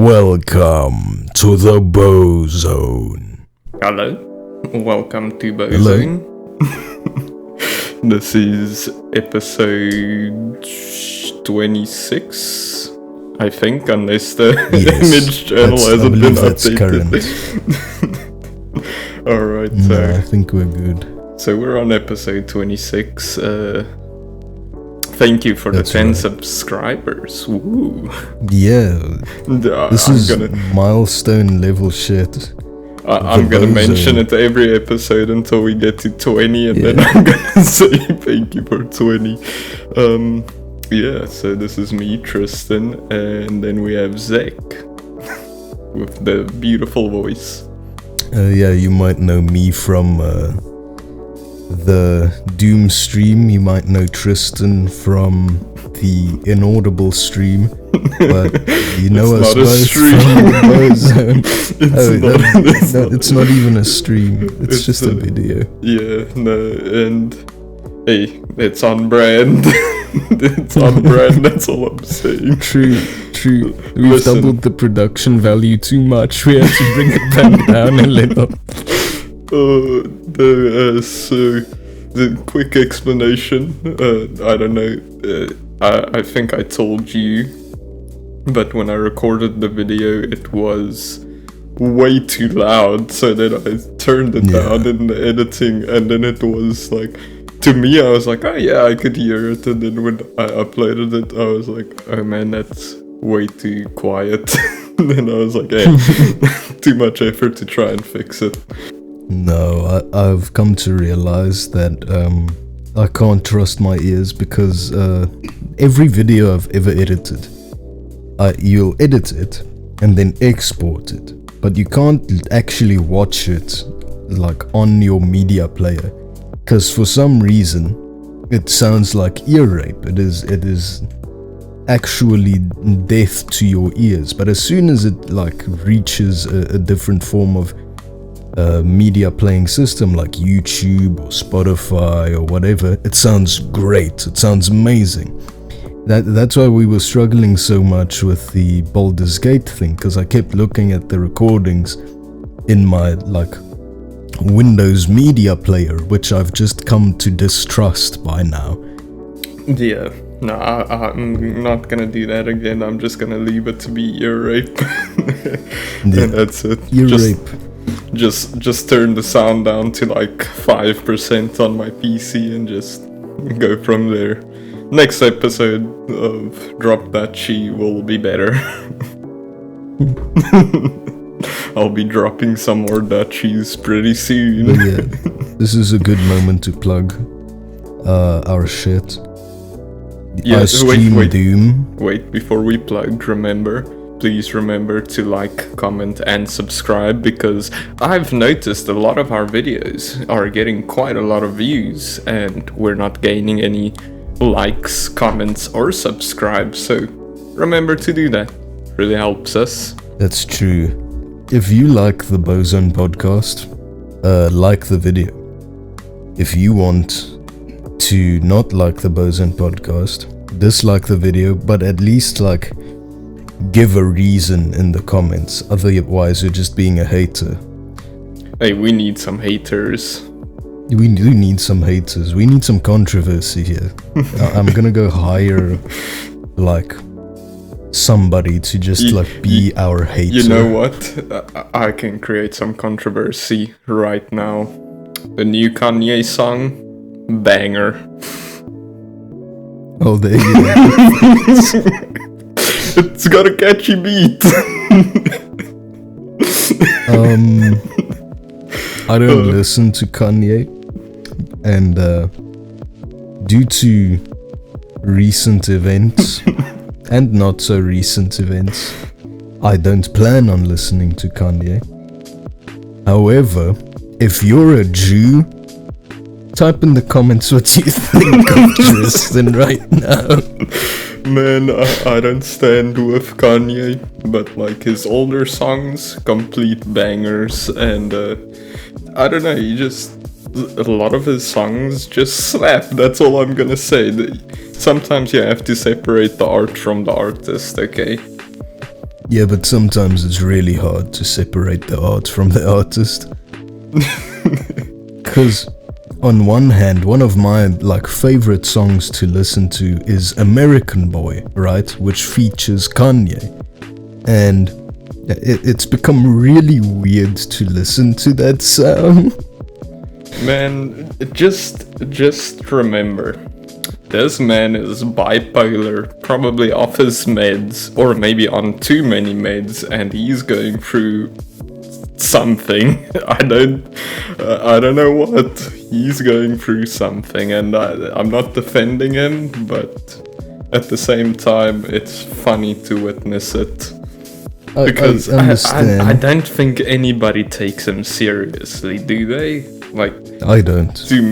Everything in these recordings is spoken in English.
Welcome to the Bozone. Hello, welcome to Bozone. This is episode 26, I think, unless the image channel hasn't been updated. Alright, so I think we're good. So we're on episode 26. Thank you for the 10 subscribers. Woo. Yeah, this is milestone level shit. I'm gonna mention it every episode until we get to 20, and then I'm gonna say thank you for 20. So this is me, Tristan, and then we have Zek with the beautiful voice. You might know me from the Doom stream. You might know Tristan from the Inaudible stream, but you know us both from the Bozone. It's not even a stream. It's just a video. Yeah, no, and hey, it's on brand. It's on brand. That's all I'm saying. True. We've doubled the production value too much. We have to bring it back down a little. So the quick explanation, I don't know, I think I told you, but when I recorded the video it was way too loud, so then I turned it down in the editing, and then it was like, to me I was like, oh yeah, I could hear it, and then when I uploaded it I was like, oh man, that's way too quiet. And then I was like, hey, too much effort to try and fix it. No, I've come to realize that I can't trust my ears, because every video I've ever edited, you'll edit it and then export it, but you can't actually watch it like on your media player, because for some reason it sounds like ear rape. It is actually death to your ears. But as soon as it like reaches a different form of media playing system like YouTube or Spotify or whatever, it sounds great. It sounds amazing. That's why we were struggling so much with the Baldur's Gate thing, because I kept looking at the recordings in my like Windows media player, which I've just come to distrust by now. Yeah, no, I'm not gonna do that again. I'm just gonna leave it to be ear rape. And that's it. Ear rape. Just turn the sound down to like 5% on my PC and just go from there. Next episode of Drop That Chi will be better. I'll be dropping some more Dutchies pretty soon. Yeah, this is a good moment to plug our shit. Yeah, I stream Doom. Wait, before we plug, please remember to like, comment, and subscribe, because I've noticed a lot of our videos are getting quite a lot of views, and we're not gaining any likes, comments, or subscribes, so remember to do that. Really helps us. That's true. If you like the Bozone podcast, like the video. If you want to not like the Bozone podcast, dislike the video, but at least like give a reason in the comments. Otherwise you're just being a hater. Hey, we need some haters. We do need some haters. We need some controversy here. I'm gonna go hire like somebody to just be our hater. You know what? I can create some controversy right now. The new Kanye song, banger. Oh, there you go. It's got a catchy beat. I don't listen to Kanye, and due to recent events and not so recent events, I don't plan on listening to Kanye. However, if you're a Jew, type in the comments what you think of Tristan right now. Man, I don't stand with Kanye, but like his older songs, complete bangers, and I don't know, a lot of his songs just slap. That's all I'm gonna say. Sometimes you have to separate the art from the artist, okay? Yeah, but sometimes it's really hard to separate the art from the artist. Because on one hand, one of my favorite songs to listen to is American Boy, right? Which features Kanye. And it's become really weird to listen to that sound. Man, just remember, this man is bipolar, probably off his meds, or maybe on too many meds, and he's going through something. I don't know what. He's going through something, and I'm not defending him, but at the same time, it's funny to witness it. Because I don't think anybody takes him seriously, do they? I don't. To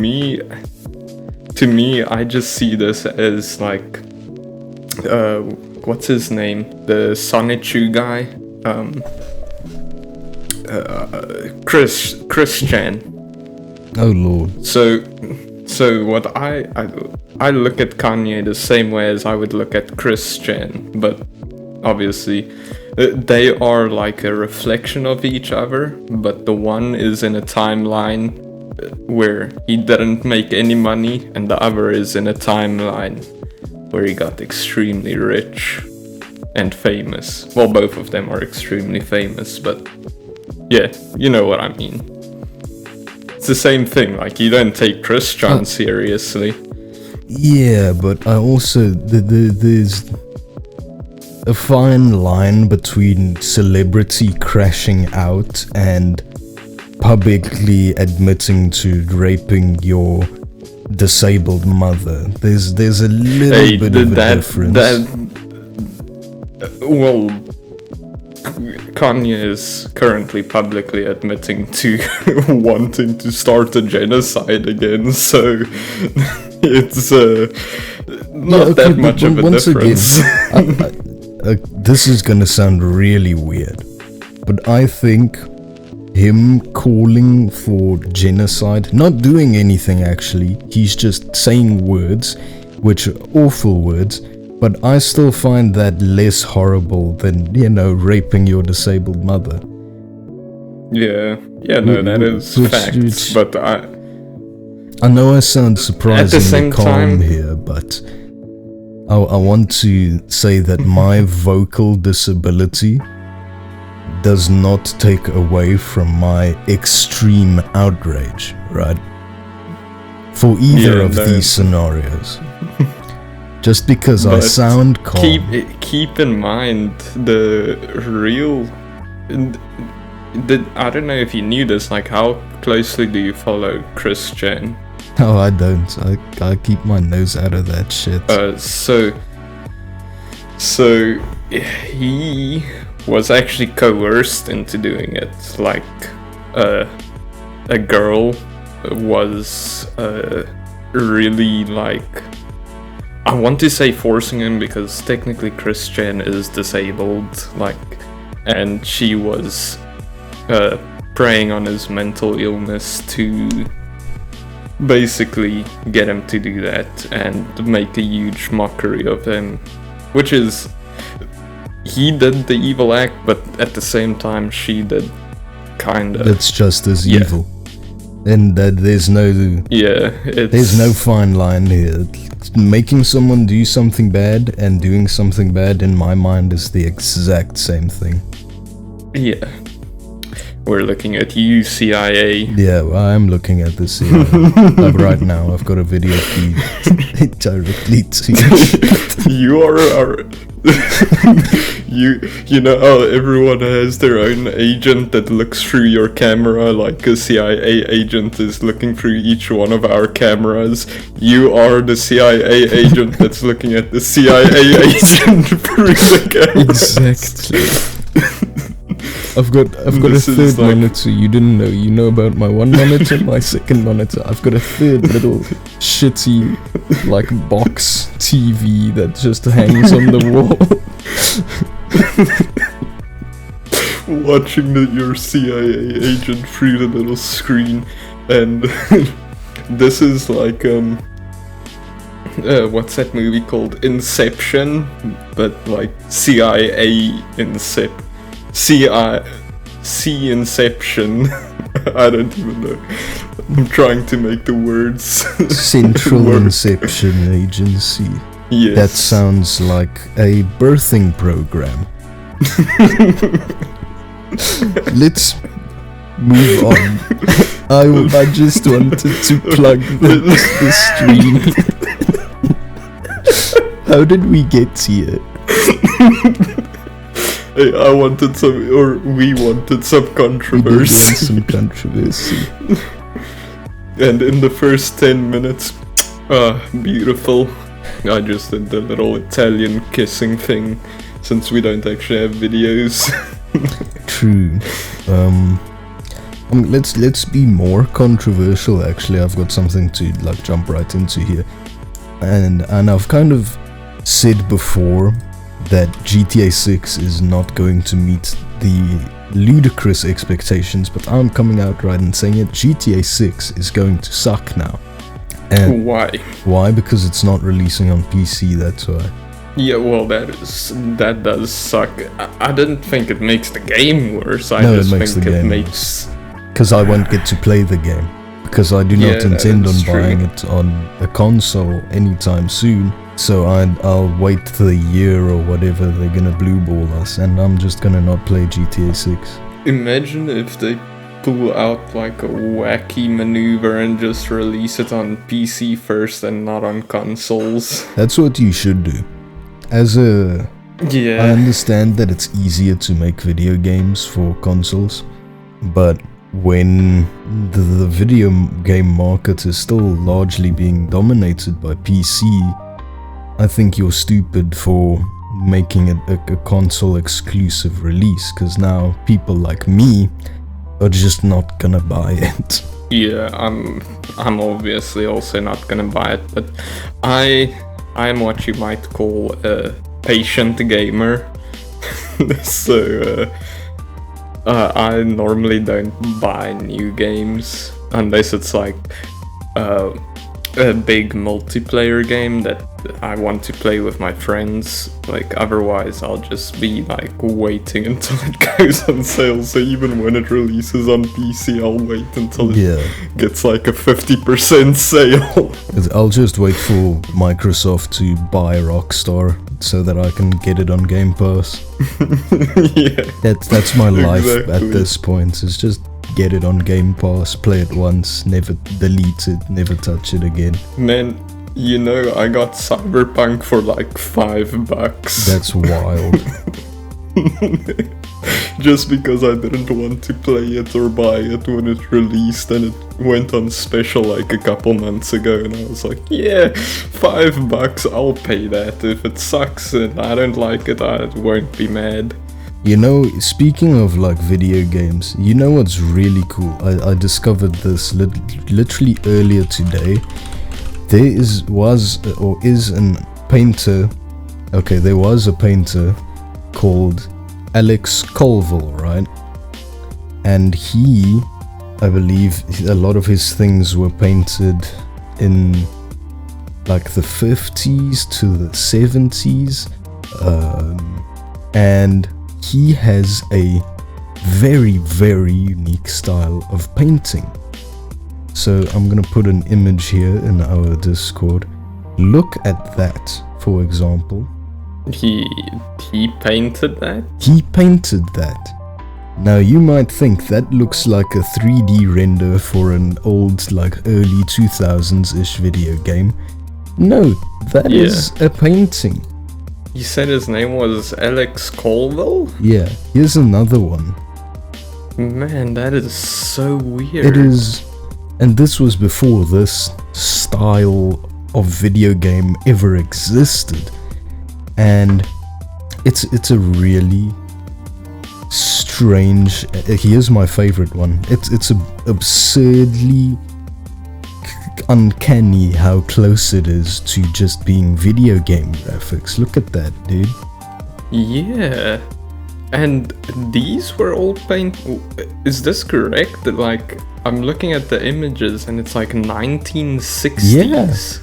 me, I just see this as what's his name? The Sonichu guy? Christian. Oh lord. So what I look at Kanye the same way as I would look at Christian, but obviously they are like a reflection of each other, but the one is in a timeline where he didn't make any money, and the other is in a timeline where he got extremely rich and famous. Well, both of them are extremely famous, but yeah, you know what I mean. It's the same thing, you don't take Christian seriously. Yeah, but I also, there's a fine line between celebrity crashing out and publicly admitting to raping your disabled mother. There's a little bit of a difference. Well, Kanye is currently publicly admitting to wanting to start a genocide again, so it's not that much of a difference. Again, this is gonna sound really weird, but I think him calling for genocide, not doing anything actually, he's just saying words, which are awful words, but I still find that less horrible than, raping your disabled mother. Yeah, no, that is facts, but I know I sound surprisingly calm here, but I want to say that my vocal disability does not take away from my extreme outrage, right? For either of these scenarios. Just because I sound calm. Keep in mind the real... I don't know if you knew this, how closely do you follow Christian? Oh, I don't. I keep my nose out of that shit. So he was actually coerced into doing it. A girl was really I want to say forcing him, because technically Christian is disabled, and she was preying on his mental illness to basically get him to do that and make a huge mockery of him, which is, he did the evil act, but at the same time she did kinda. That's just as evil. And that there's no fine line here. Making someone do something bad and doing something bad, in my mind, is the exact same thing. Yeah. We're looking at you, CIA. Yeah, well, I'm looking at the CIA. Right now, I've got a video feed directly to you. You are you know how everyone has their own agent that looks through your camera, like a CIA agent is looking through each one of our cameras. You are the CIA agent that's looking at the CIA agent through the cameras. Exactly. I've got a third monitor. You didn't know. You know about my one monitor, my second monitor. I've got a third little shitty box TV that just hangs on the wall. Watching your CIA agent through the little screen, and this is what's that movie called? Inception, but like CIA C Inception. I don't even know. I'm trying to make the words Central work. Inception Agency. Yes. That sounds like a birthing program. Let's move on. I just wanted to plug the stream. How did we get here? Hey, we wanted some We did controversy. want some controversy. And in the first 10 minutes, beautiful. I just did the little Italian kissing thing, since we don't actually have videos. True. Let's be more controversial. Actually, I've got something to like jump right into here, and I've kind of said before that GTA 6 is not going to meet the ludicrous expectations, but I'm coming out right and saying it. GTA 6 is going to suck now. And Why? why? Because it's not releasing on PC. That's why. Yeah, well, that does suck. I didn't think it makes the game worse. I No, it just makes think the it game makes. Because I won't get to play the game. Because I do Yeah, not that intend on is true. buying it on a console anytime soon. So I'll wait the year or whatever they're gonna blue ball us, and I'm just gonna not play GTA 6. Imagine if they pull out like a wacky maneuver and just release it on PC first and not on consoles. That's what you should do. I Yeah. understand that it's easier to make video games for consoles, but when the video game market is still largely being dominated by PC, I think you're stupid for making it a console exclusive release, because now people like me are just not gonna buy it. Yeah, I'm obviously also not gonna buy it, but I'm what you might call a patient gamer. So I normally don't buy new games unless it's like a big multiplayer game that I want to play with my friends. Like otherwise I'll just be like waiting until it goes on sale. So even when it releases on PC, I'll wait until it Yeah, gets like a 50% sale. I'll just wait for Microsoft to buy Rockstar so that I can get it on Game Pass. Yeah. That's my life at Exactly. this point, is just get it on Game Pass, play it once, never delete it, never touch it again. Man, you know, I got Cyberpunk for like $5. That's wild. Just because I didn't want to play it or buy it when it released, and it went on special like a couple months ago, and I was like, yeah, $5, I'll pay that. If it sucks and I don't like it, I won't be mad. You know, speaking of like video games, you know what's really cool? I discovered this literally earlier today. There was a painter. Okay, there was a painter called Alex Colville, right? And he, I believe, a lot of his things were painted in like the 50s to the 70s, and he has a very, very unique style of painting. So I'm gonna put an image here in our Discord. Look at that, for example. He painted that? He painted that. Now you might think that looks like a 3D render for an old, like early 2000s-ish video game. No, that is a painting. You said his name was Alex Colville? Yeah, here's another one. Man, that is so weird. It is, and this was before this style of video game ever existed. And it's a really strange. Here's my favorite one. It's absurdly uncanny how close it is to just being video game graphics. Look at that, dude. Yeah. And these were all Is this correct? That like I'm looking at the images and it's like 1960s.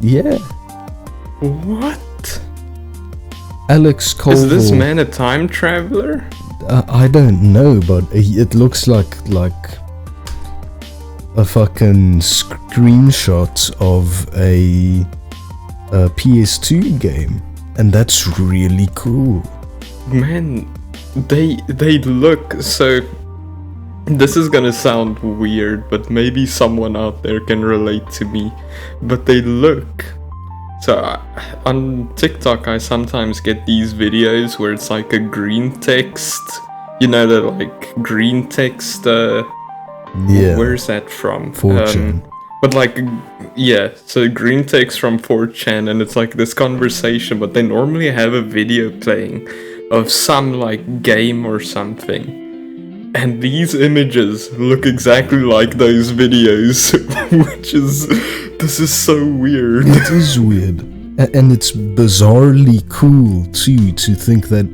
Yeah. What? Alex Colville. Is this man a time traveler? I don't know, but it looks like a fucking screenshot of a PS2 game, and that's really cool. Man, they look so. This is gonna sound weird, but maybe someone out there can relate to me. But they look. So on TikTok, I sometimes get these videos where it's like a green text. You know, the like green text. Yeah. Where's that from? 4chan. But like, yeah, so green text from 4chan, and it's like this conversation, but they normally have a video playing of some like game or something. And these images look exactly like those videos, this is so weird. It is weird. And it's bizarrely cool too, to think that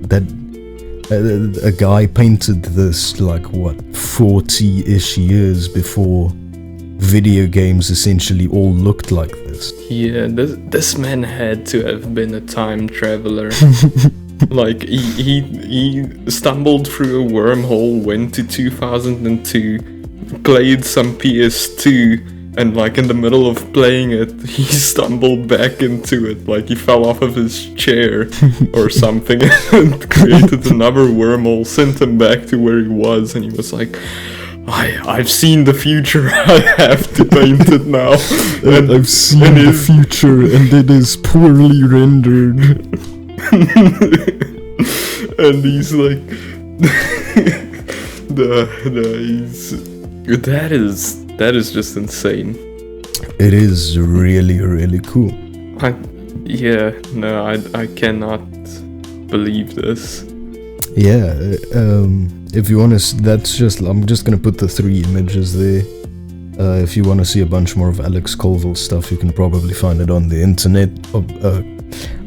a guy painted this like 40-ish years before video games essentially all looked like this. Yeah, this man had to have been a time traveler. Like he stumbled through a wormhole, went to 2002, played some PS2, and like in the middle of playing it, he stumbled back into it, like he fell off of his chair or something, and created another wormhole, sent him back to where he was, and he was like, I've seen the future, I have to paint it now. And I've seen the future, and it is poorly rendered. And he's like, that is just insane. It is really, really cool. I cannot believe this. Yeah, if you want to, I'm just gonna put the 3 images there. If you want to see a bunch more of Alex Colville stuff, you can probably find it on the internet.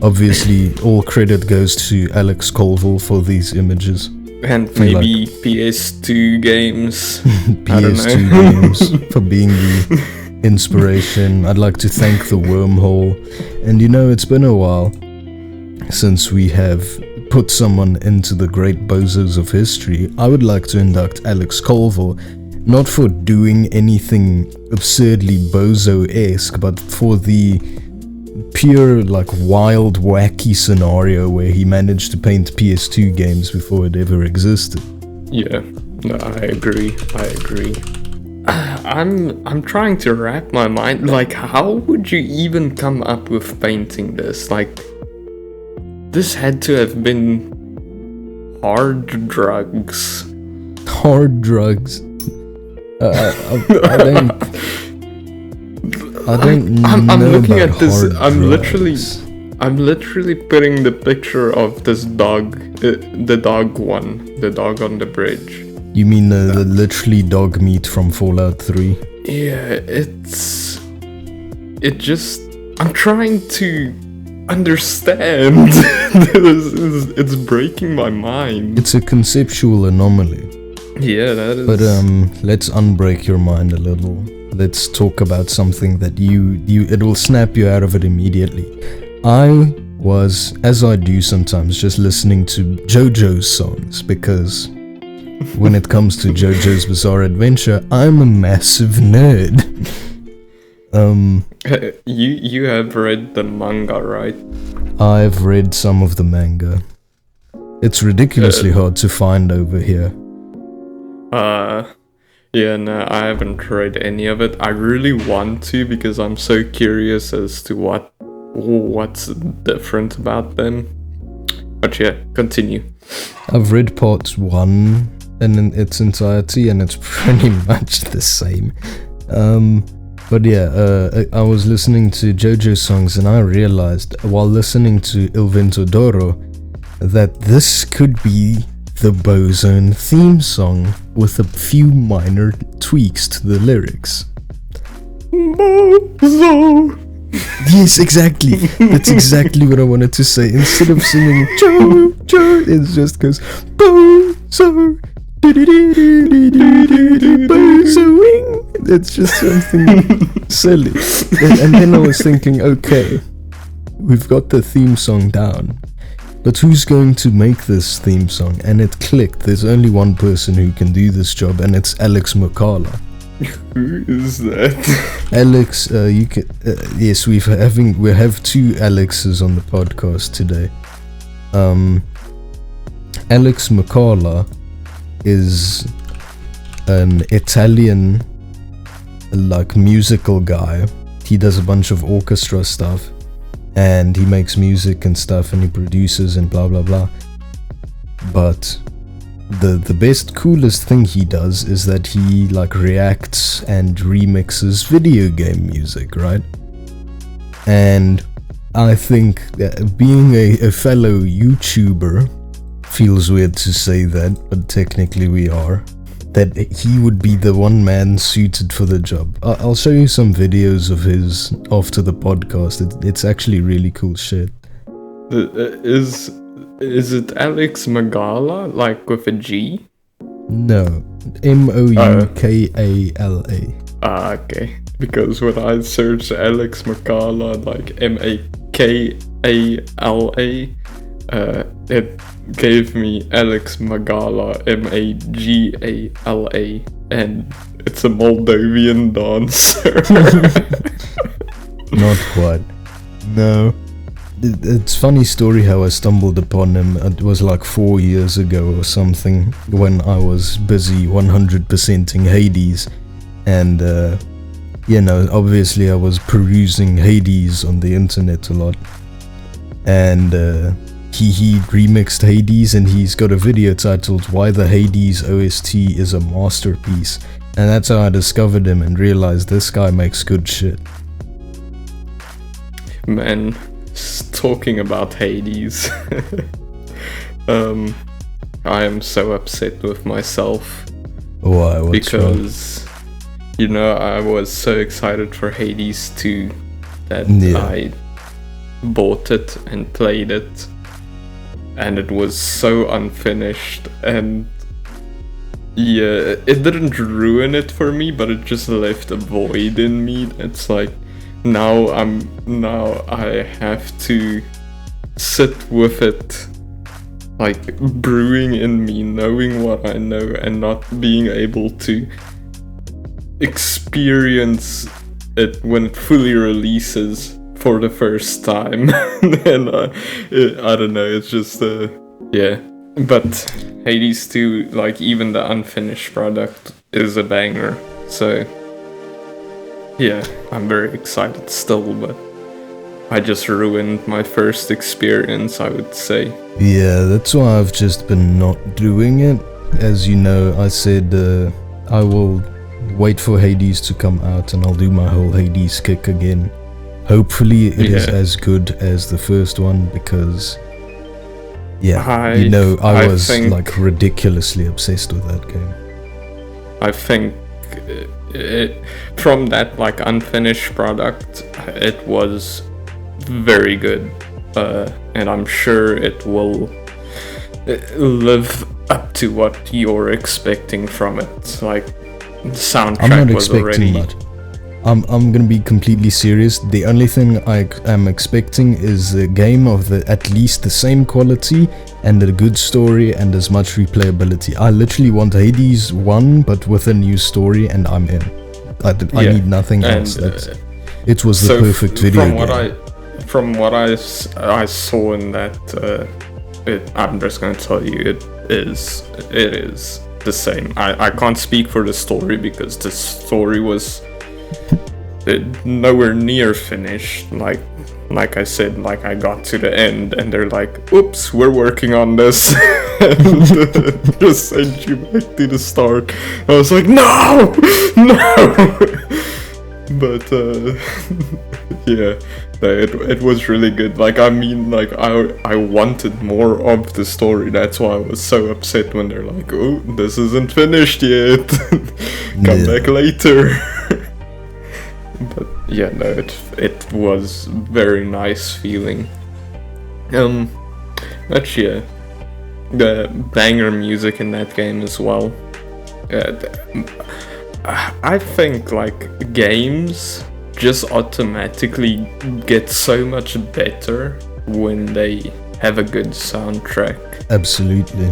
Obviously, all credit goes to Alex Colville for these images. And maybe PS2 games. PS2 games for being the inspiration. I'd like to thank the wormhole. And it's been a while since we have put someone into the great bozos of history. I would like to induct Alex Colville, not for doing anything absurdly bozo-esque, but for the pure, like, wild, wacky scenario where he managed to paint PS2 games before it ever existed. Yeah, no, I agree. I'm trying to wrap my mind, like, how would you even come up with painting this? Like, this had to have been hard drugs. Hard drugs? I don't know. I'm looking about at this. Drugs. I'm literally putting the picture of this dog, the dog on the bridge. You mean the literally dog meat from Fallout 3? Yeah, I'm trying to understand. It's breaking my mind. It's a conceptual anomaly. Yeah, that is. But let's unbreak your mind a little. Let's talk about something that it will snap you out of it immediately. I was, as I do sometimes, just listening to JoJo's songs, because when it comes to JoJo's Bizarre Adventure, I'm a massive nerd. You have read the manga, right? I've read some of the manga. It's ridiculously hard to find over here. Yeah, no, I haven't read any of it. I really want to, because I'm so curious as to what's different about them. But yeah, continue. I've read part 1 in its entirety, and it's pretty much the same. But yeah, I was listening to JoJo's songs, and I realized while listening to Il Vento d'Oro that this could be the Bozone theme song with a few minor tweaks to the lyrics. Bozone! Yes, exactly. That's exactly what I wanted to say. Instead of singing JoJo, it just goes Bozone. Bozoing. It's just something silly. And then I was thinking, okay, we've got the theme song down, but who's going to make this theme song? And it clicked. There's only one person who can do this job, and it's Alex McCalla. Who is that? Alex, you can. Yes, we have two Alexes on the podcast today. Alex McCalla is an Italian, like, musical guy. He does a bunch of orchestra stuff, and he makes music and stuff, and he produces and blah blah blah. But the best, coolest thing he does is that he, like, reacts and remixes video game music, right? And I think that being a fellow YouTuber, feels weird to say that, but technically we are, that he would be the one man suited for the job. I'll show you some videos of his after the podcast. It's actually really cool shit. Is it Alex Magala, like with a G? No, Moukala. Okay. Because when I searched Alex Magala, like Makala, it gave me Alex Magala, Magala, and it's a Moldovan dancer. Not quite. No. It's funny story how I stumbled upon him. It was like 4 years ago or something, when I was busy 100%ing Hades, and obviously I was perusing Hades on the internet a lot, and he remixed Hades, and he's got a video titled "Why the Hades OST is a Masterpiece," and that's how I discovered him and realized this guy makes good shit. Man, talking about Hades, I am so upset with myself. Why? What's because wrong? I was so excited for Hades 2 that I bought it and played it, and it was so unfinished, and it didn't ruin it for me, but it just left a void in me. It's like now I have to sit with it, like, brewing in me, knowing what I know and not being able to experience it when it fully releases for the first time. And I don't know, it's just but Hades 2, like, even the unfinished product is a banger, so yeah, I'm very excited still, but I just ruined my first experience, I would say. Yeah, that's why I've just been not doing it. As you know, I said I will wait for Hades to come out and I'll do my whole Hades kick again. Hopefully it is as good as the first one, because I was like ridiculously obsessed with that game. I think from that, like, unfinished product, it was very good, and I'm sure it will live up to what you're expecting from it. Like, the soundtrack I'm not was expecting already... that. I'm gonna be completely serious. The only thing I am expecting is a game of at least the same quality and a good story and as much replayability. I literally want Hades 1 but with a new story, and I'm in. I need nothing else. It was the perfect video game. From what I saw in that, I'm just gonna tell you, it is the same. I can't speak for the story because the story was nowhere near finished. Like I said, like, I got to the end and they're like, "Oops, we're working on this," and just sent you back to the start. I was like, no. But it was really good. Like, I mean, like, I wanted more of the story. That's why I was so upset when they're like, "Oh, this isn't finished yet. Come back later." But it was very nice feeling. But yeah, the banger music in that game as well. I think like games just automatically get so much better when they have a good soundtrack. Absolutely.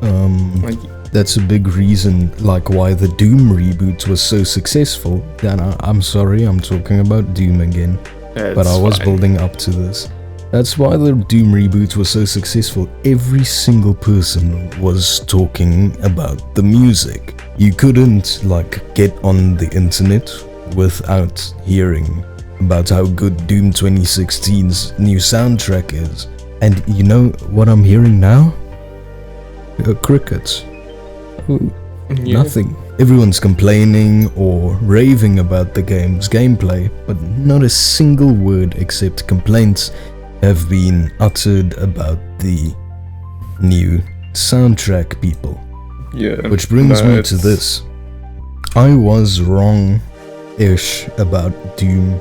Like, That's a big reason, like, why the Doom reboot was so successful. And I'm sorry, I'm talking about Doom again, but I was building up to this. That's why the Doom reboot was so successful. Every single person was talking about the music. You couldn't, like, get on the internet without hearing about how good Doom 2016's new soundtrack is. And you know what I'm hearing now? Crickets. Nothing. Everyone's complaining or raving about the game's gameplay, but not a single word except complaints have been uttered about the new soundtrack, people. yeah. Which brings me to this. I was wrong-ish about Doom,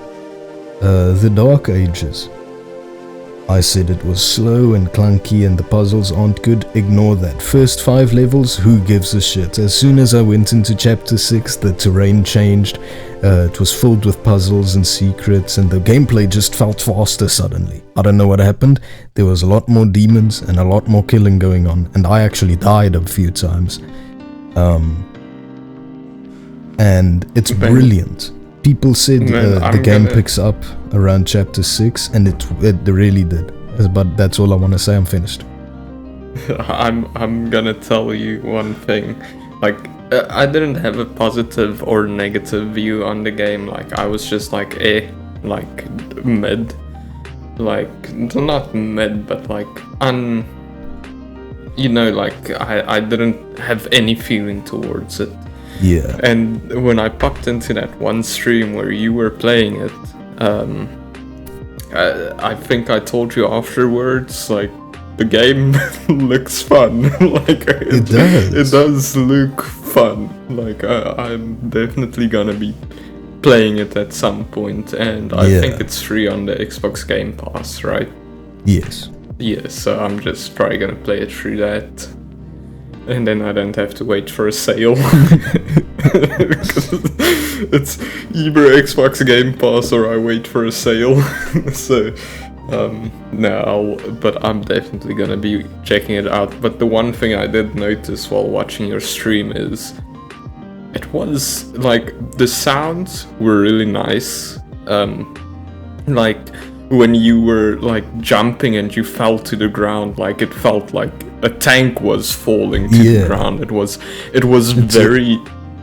the Dark Ages. I said it was slow and clunky and the puzzles aren't good. Ignore that. First 5 levels, who gives a shit? As soon as I went into chapter 6, the terrain changed. It was filled with puzzles and secrets, and the gameplay just felt faster suddenly. I don't know what happened. There was a lot more demons and a lot more killing going on, and I actually died a few times. And it's brilliant. People said the game picks up around chapter 6, and it really did. But that's all I want to say. I'm finished. I'm gonna tell you one thing. Like, I didn't have a positive or negative view on the game. Like, I was just like, like mid. Like, not mid, but like you know, like I didn't have any feeling towards it. Yeah. And when I popped into that one stream where you were playing it, I think I told you afterwards, like, the game looks fun. Like, it does. It does look fun. Like, I'm definitely gonna be playing it at some point, and I think it's free on the Xbox Game Pass, right? Yes. Yeah, so I'm just probably gonna play it through that. And then I don't have to wait for a sale. It's either Xbox Game Pass or I wait for a sale. So, no, but I'm definitely gonna be checking it out. But the one thing I did notice while watching your stream is it was like the sounds were really nice. Like when you were like jumping and you fell to the ground, like it felt like a tank was falling to the ground. It was very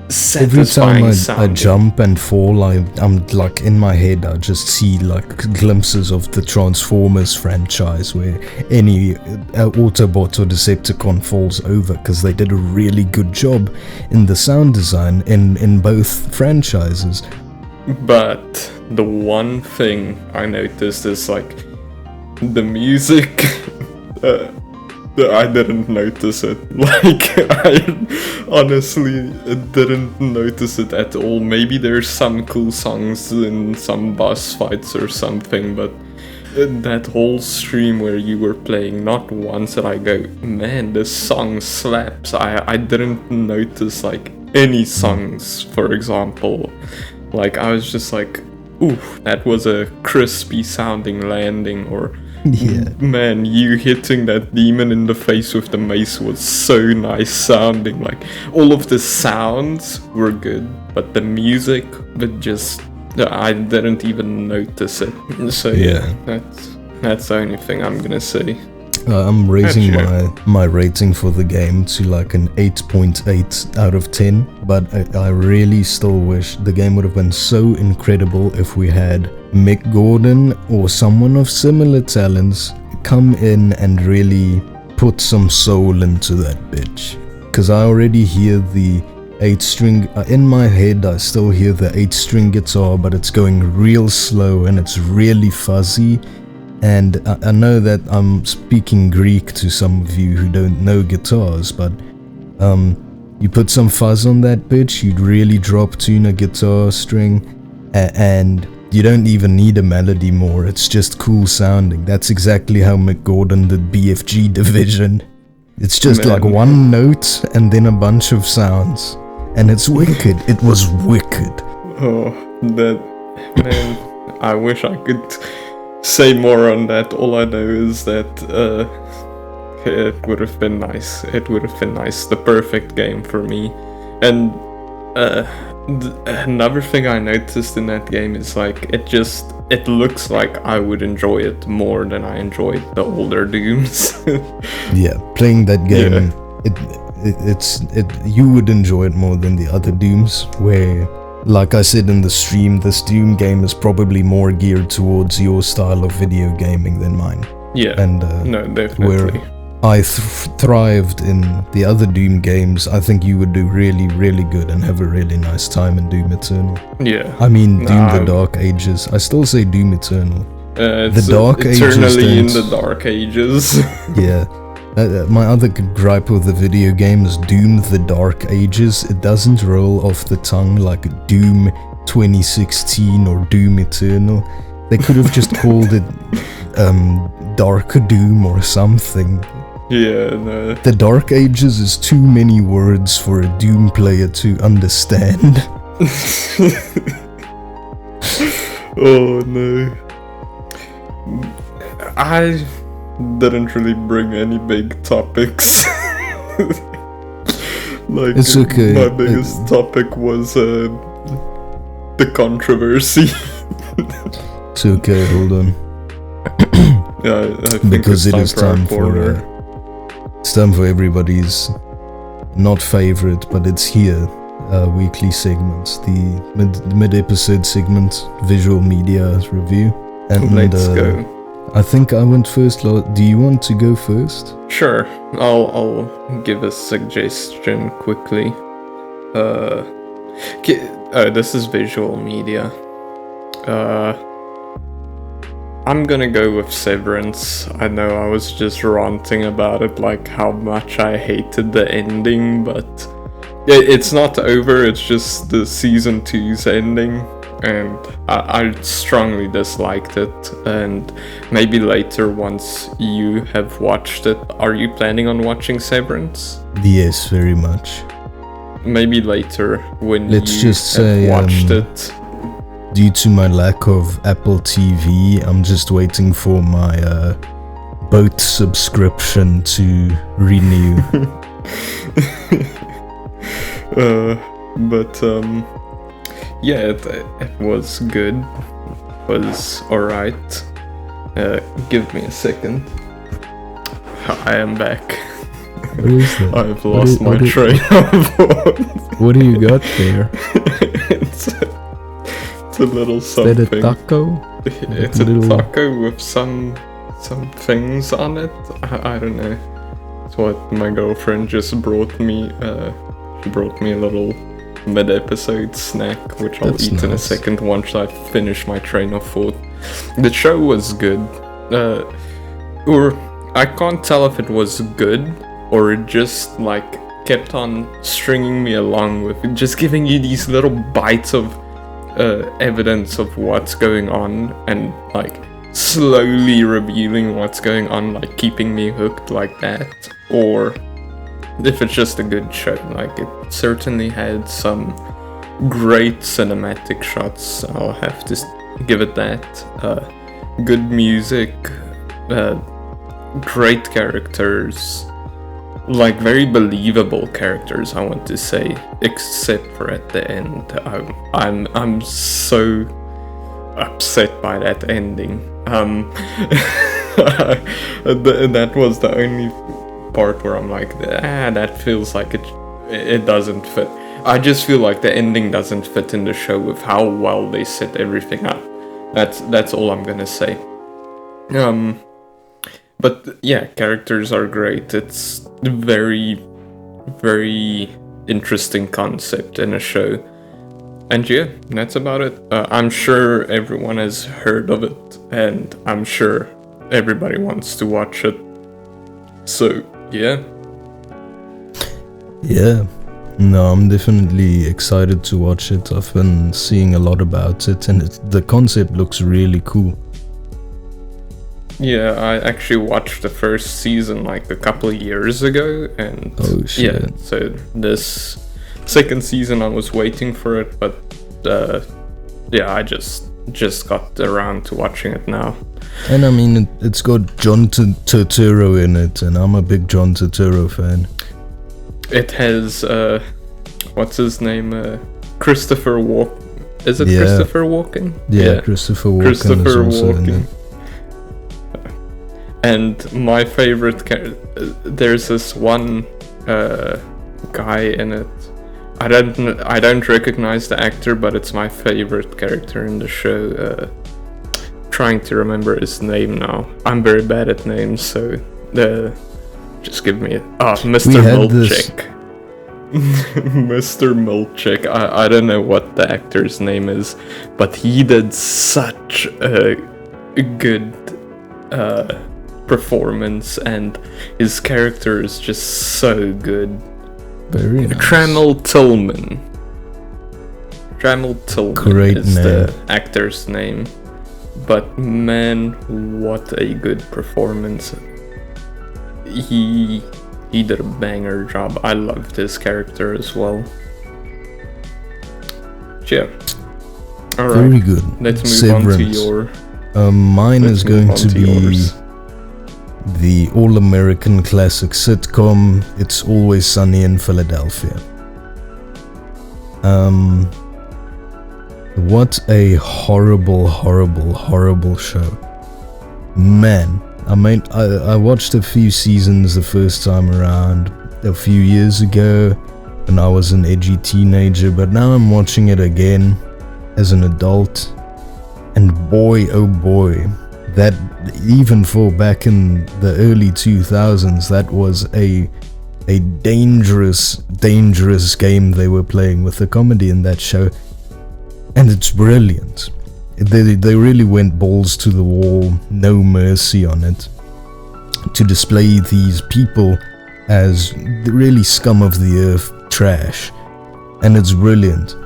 satisfying. Every time I jump and fall, I'm like, in my head I just see like glimpses of the Transformers franchise where any Autobot or Decepticon falls over, because they did a really good job in the sound design in both franchises. But the one thing I noticed is like the music. I didn't notice it. Like, I honestly didn't notice it at all. Maybe there's some cool songs in some boss fights or something, but that whole stream where you were playing, not once did I go, man, this song slaps. I didn't notice like any songs, for example. Like, I was just like, ooh, that was a crispy sounding landing, or man, you hitting that demon in the face with the mace was so nice sounding. Like, all of the sounds were good, but the music, I didn't even notice it. So that's the only thing I'm gonna say. I'm raising my rating for the game to like an 8.8 out of 10, but I really still wish the game would have been so incredible if we had Mick Gordon or someone of similar talents come in and really put some soul into that bitch. Because I already hear the 8-string, in my head I still hear the 8-string guitar, but it's going real slow and it's really fuzzy. And I know that I'm speaking Greek to some of you who don't know guitars, but you put some fuzz on that bitch, you'd really drop tune a guitar string, and you don't even need a melody more, it's just cool sounding. That's exactly how Mick Gordon did BFG Division. It's just like one note and then a bunch of sounds. and it's wicked. It was wicked. Oh, that man! I wish I could say more on that. All I know is that it would have been nice. It would have been nice. The perfect game for me. And another thing I noticed in that game is like it looks like I would enjoy it more than I enjoyed the older Dooms. Yeah, playing that game, you would enjoy it more than the other Dooms, where, like I said in the stream, this Doom game is probably more geared towards your style of video gaming than mine. Yeah, and no, definitely. Where I thrived in the other Doom games, I think you would do really, really good and have a really nice time in Doom Eternal. Yeah. I mean, Doom the Dark Ages. I still say Doom Eternal. The Dark Ages. Eternally in the Dark Ages. Yeah. My other gripe with the video game is Doom the Dark Ages. It doesn't roll off the tongue like Doom 2016 or Doom Eternal. They could have just called it Dark Doom or something. Yeah, no. The Dark Ages is too many words for a Doom player to understand. Oh no. I didn't really bring any big topics. Like, it's okay. My biggest topic was the controversy. It's okay, hold on. Yeah, I think because it's time for it's time for everybody's not favorite, but it's here. Weekly segments, the mid-episode segment, visual media review, and let's go. I think I went first. Do you want to go first? Sure, I'll give a suggestion quickly. This is visual media. I'm gonna go with Severance. I know I was just ranting about it, like how much I hated the ending, but it's not over, it's just the season 2's ending, and I strongly disliked it. And maybe later, once you have watched it, are you planning on watching Severance? Yes, very much. Maybe later, when Let's you just have say, watched it. Due to my lack of Apple TV, I'm just waiting for my boat subscription to renew. Yeah, it was good. It was alright. Give me a second. I am back. What is that? I've lost my train of thought. What do you got there? It's a little something. Is that a taco? It's a taco with some things on it. I don't know. It's what my girlfriend just brought me. She brought me a little mid-episode snack, which I'll eat in a second once I finish my train of thought. The show was good. Or I can't tell if it was good or it just like kept on stringing me along with it, just giving you these little bites of evidence of what's going on and like slowly revealing what's going on, like keeping me hooked like that, or if it's just a good show. Like, it certainly had some great cinematic shots, I'll have to give it that. Good music, great characters, like very believable characters, I want to say, except for at the end. I'm so upset by that ending. That was the only part where I'm like, that feels like it doesn't fit. I just feel like the ending doesn't fit in the show with how well they set everything up. That's all I'm gonna say. But yeah, characters are great. It's a very, very interesting concept in a show. And yeah, that's about it. I'm sure everyone has heard of it, and I'm sure everybody wants to watch it. So, yeah. Yeah. No, I'm definitely excited to watch it. I've been seeing a lot about it, and the concept looks really cool. Yeah, I actually watched the first season like a couple of years ago, and oh shit. Yeah, so this second season I was waiting for it, but yeah, I just got around to watching it now. And I mean, it's got John Turturro in it, and I'm a big John Turturro fan. It has what's his name? Christopher Walken. Is it Christopher Walken? Yeah, Christopher Walken. Christopher is also in Walken. it. And my favorite there's this one guy in it. I don't recognize the actor, but it's my favorite character in the show. Trying to remember his name now. I'm very bad at names, so just give me Mr. Milchek. Mr. Milchek. I don't know what the actor's name is, but he did such a good performance, and his character is just so good. Very nice. Trammell Tillman. Trammell Tillman Great is name. the actor's name. But man, what a good performance. He did a banger job. I loved his character as well. Yeah. Alright. Very good. Let's move Severance. on to your... Mine is going to be yours. the all-American classic sitcom, It's Always Sunny in Philadelphia. What a horrible, horrible, horrible show. Man, I watched a few seasons the first time around a few years ago when I was an edgy teenager, but now I'm watching it again as an adult, and boy oh boy, that even for back in the early 2000s, that was a dangerous game they were playing with the comedy in that show. And it's brilliant. They really went balls to the wall, no mercy on it, to display these people as the really scum of the earth trash. And it's brilliant.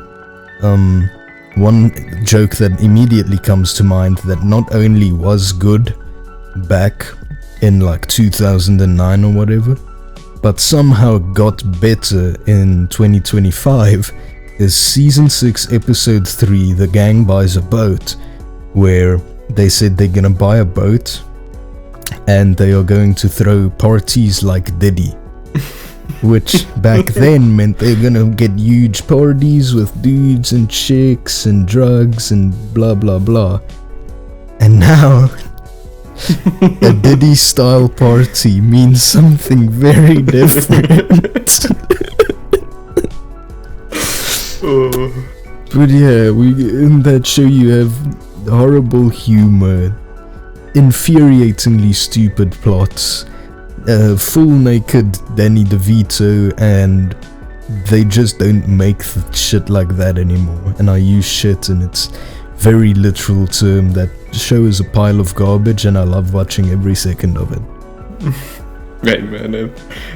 One joke that immediately comes to mind that not only was good back in like 2009 or whatever, but somehow got better in 2025 is season 6 episode 3, The Gang Buys a Boat, where they said they're gonna buy a boat and they are going to throw parties like Diddy. Which back then meant they're gonna get huge parties with dudes and chicks and drugs and blah blah blah. And now a Diddy style party means something very different. But yeah, in that show you have horrible humor, infuriatingly stupid plots, full naked Danny DeVito, and they just don't make shit like that anymore. And I use shit in its very literal term. That show is a pile of garbage, and I love watching every second of it. Hey man,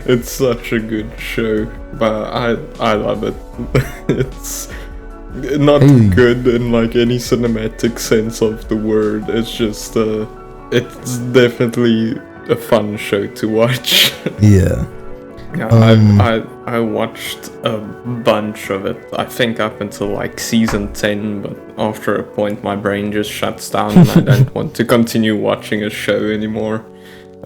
it's such a good show, but I love it. It's not good in like any cinematic sense of the word. It's just it's definitely a fun show to watch. Yeah. I watched a bunch of it. I think up until like season 10, but after a point my brain just shuts down and I don't want to continue watching a show anymore.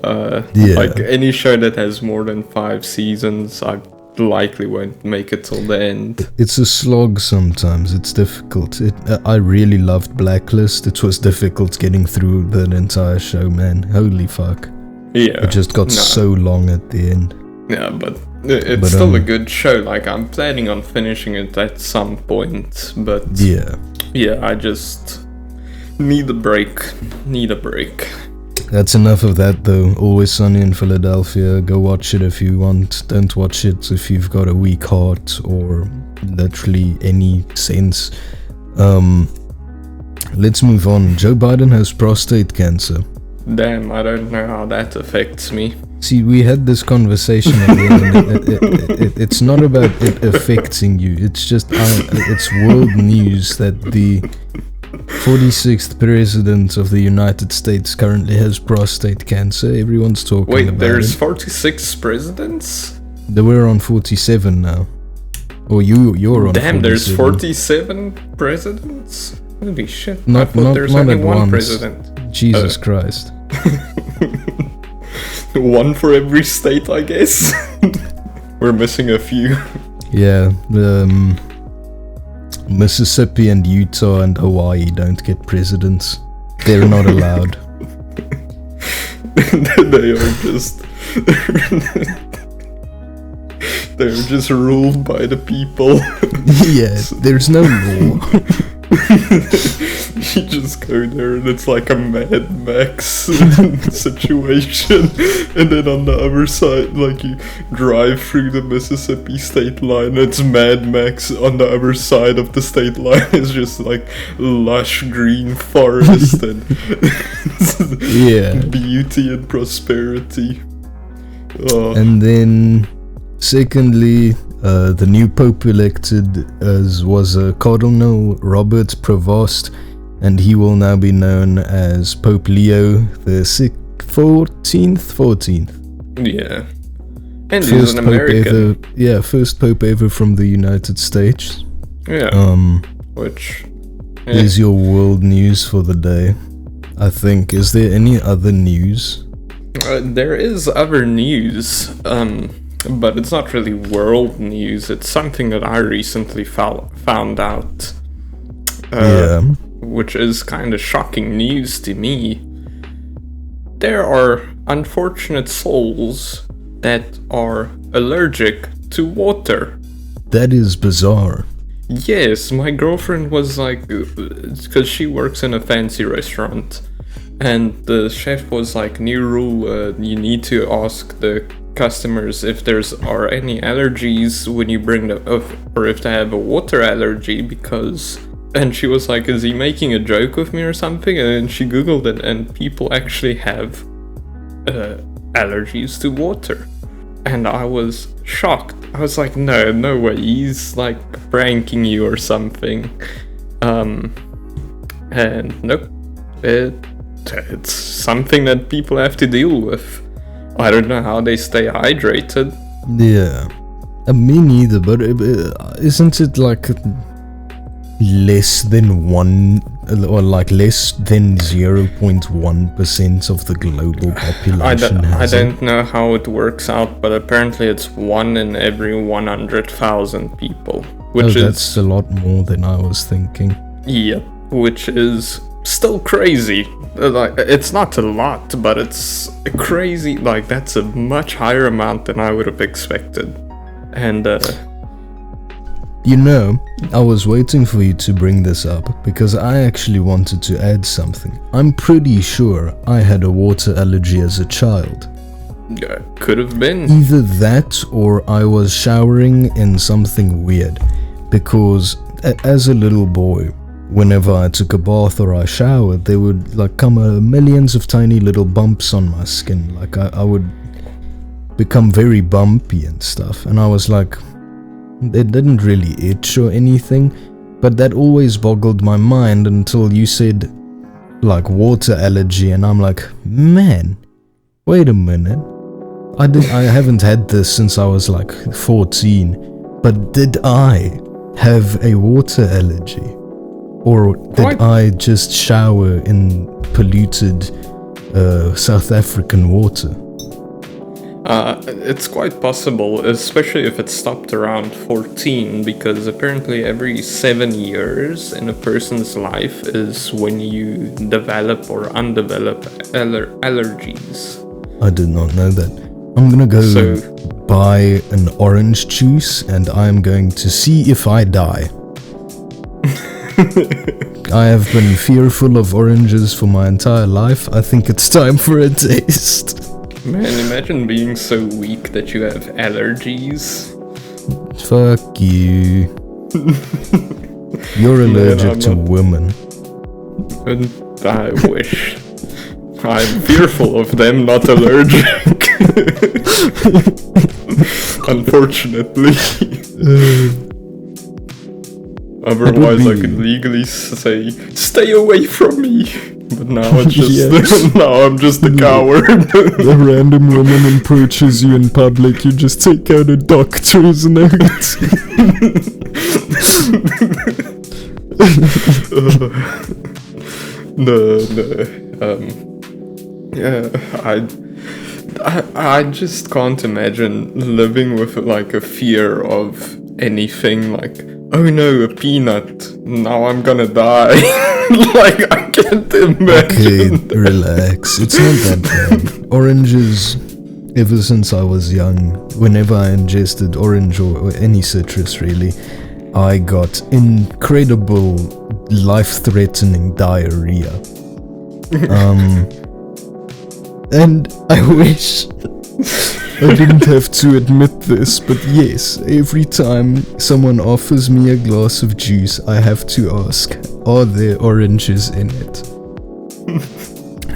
Like any show that has more than 5 seasons, I likely won't make it till the end. It's a slog sometimes. It's difficult. I really loved Blacklist. It was difficult getting through the entire show, man. Holy fuck. Yeah. It just got so long at the end. Yeah, but it's still a good show. Like, I'm planning on finishing it at some point, but yeah, I just need a break. That's enough of that, though. Always Sunny in Philadelphia. Go watch it if you want. Don't watch it if you've got a weak heart or literally any sense. Let's move on. Joe Biden has prostate cancer. Damn, I don't know how that affects me. See, we had this conversation again, and it's not about it affecting you. It's just it's world news that the 46th president of the United States currently has prostate cancer. Everyone's talking about it. Wait, there's 46 presidents? We're on 47 now. Or you're on Damn, 47. there's 47 presidents? Holy shit. I Not thought there's only at one once. president. Jesus Christ. One for every state, I guess. We're missing a few. Yeah, Mississippi and Utah and Hawaii don't get presidents. They're not allowed. They are just... They're just ruled by the people. Yeah, there's no law. You just go there and it's like a Mad Max situation, and then on the other side, like you drive through the Mississippi state line, it's Mad Max. On the other side of the state line is just like lush green forest and Yeah. beauty and prosperity. And then, secondly, the new Pope elected was Cardinal Robert Prevost, and he will now be known as Pope Leo the 14th. Yeah. And he's an American. First Pope ever from the United States. Yeah. Which... Yeah. Is your world news for the day, I think. Is there any other news? There is other news, but it's not really world news. It's something that I recently found out. Which is kind of shocking news to me. There are unfortunate souls that are allergic to water. That is bizarre. Yes, my girlfriend was like, because she works in a fancy restaurant, and the chef was like, new rule, you need to ask the customers if are any allergies when you bring them, or if they have a water allergy, because... And she was like, is he making a joke with me or something? And then she googled it, and people actually have allergies to water. And I was shocked. I was like, no way, he's like pranking you or something. And nope, it's something that people have to deal with. I don't know how they stay hydrated. Yeah, me neither, but isn't it like less than 1, or like less than 0.1% of the global population I has it? don't know how it works out, but apparently it's 1 in every 100,000 people, which that's a lot more than I was thinking. Yeah, which is still crazy. Like, it's not a lot, but it's crazy. Like, that's a much higher amount than I would have expected. And you know, I was waiting for you to bring this up because I actually wanted to add something. I'm pretty sure I had a water allergy as a child. Could have been. Either that or I was showering in something weird. Because as a little boy, whenever I took a bath or I showered, there would like come millions of tiny little bumps on my skin. Like I would become very bumpy and stuff. And I was like... It didn't really itch or anything, but that always boggled my mind until you said, like, water allergy, and I'm like, man, wait a minute. I haven't had this since I was like 14, but did I have a water allergy? Or did I just shower in polluted South African water? It's quite possible, especially if it stopped around 14, because apparently every 7 years in a person's life is when you develop or undevelop allergies. I did not know that. I'm gonna go buy an orange juice and I'm going to see if I die. I have been fearful of oranges for my entire life. I think it's time for a taste. Man, imagine being so weak that you have allergies. Fuck you. You're allergic to women. I wish. I'm fearful of them, not allergic. Unfortunately. Otherwise I could legally say, stay away from me. But now it's just now I'm just a coward. A random woman approaches you in public, you just take out a doctor's note. I just can't imagine living with like a fear of anything, like, oh no, a peanut, now I'm gonna die. Like, I can't imagine. Okay, relax, it's not that bad. Oranges, ever since I was young, whenever I ingested orange or any citrus really, I got incredible life-threatening diarrhea. And I wish I didn't have to admit this, but yes, every time someone offers me a glass of juice, I have to ask, are there oranges in it?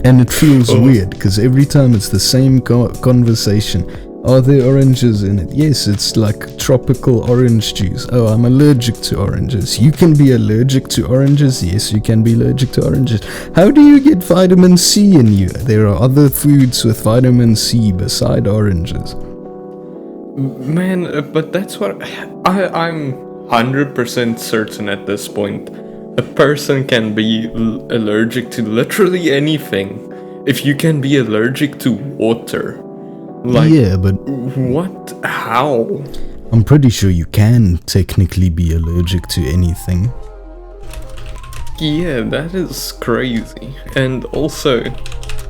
And it feels weird, because every time it's the same conversation. Are there oranges in it? Yes, it's like tropical orange juice. Oh, I'm allergic to oranges. You can be allergic to oranges? Yes, you can be allergic to oranges. How do you get vitamin C in you? There are other foods with vitamin C beside oranges. Man, but that's what I'm 100% certain at this point. A person can be allergic to literally anything. If you can be allergic to water. Like, yeah, but what? How? I'm pretty sure you can technically be allergic to anything. Yeah, that is crazy. And also,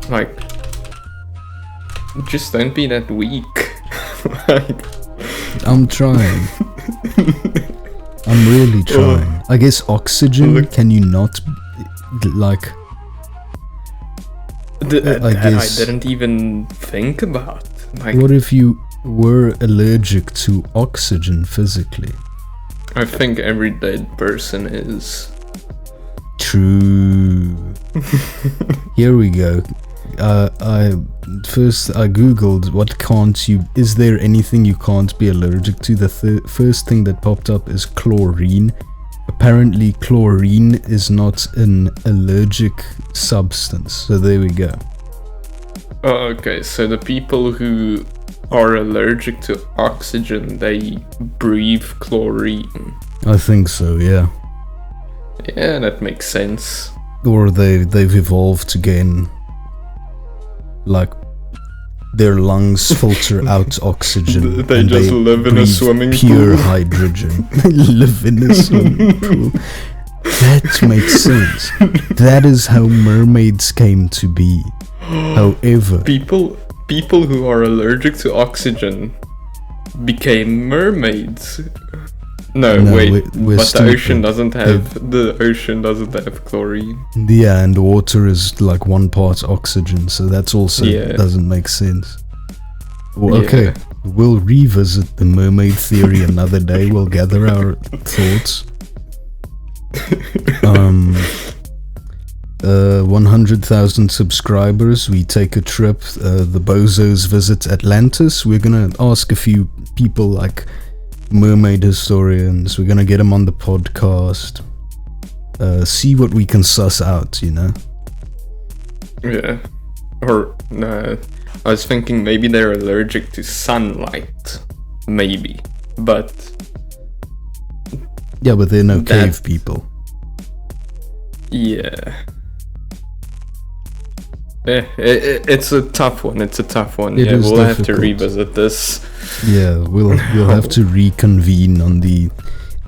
like, just don't be that weak. Like, I'm trying. I'm really trying. I guess oxygen, can you not, like... I didn't even think about. Like, what if you were allergic to oxygen physically? I think every dead person is. True. Here we go. I googled what can't you. Is there anything you can't be allergic to? The first thing that popped up is chlorine. Apparently, chlorine is not an allergic substance. So there we go. Oh, okay, so the people who are allergic to oxygen, they breathe chlorine. I think so, yeah. Yeah, that makes sense. Or they've evolved to gain, like, their lungs filter out oxygen. They just live in a swimming pure pool. Hydrogen. They live in a swimming pool. That makes sense. That is how mermaids came to be. However, people who are allergic to oxygen became mermaids. No, wait, we're but stupid. the ocean doesn't have chlorine. Yeah, and water is like 1 part oxygen, so that's also doesn't make sense. Well, okay, we'll revisit the mermaid theory another day. We'll gather our thoughts. 100,000 subscribers, we take a trip, the Bozos visit Atlantis. We're gonna ask a few people, like mermaid historians, we're gonna get them on the podcast, see what we can suss out, you know? Yeah. Or, I was thinking maybe they're allergic to sunlight. Maybe. But... yeah, but they're no cave people. Yeah. It's a tough one. It's a tough one. It is we'll difficult. have to revisit this. Yeah, we'll have to reconvene on the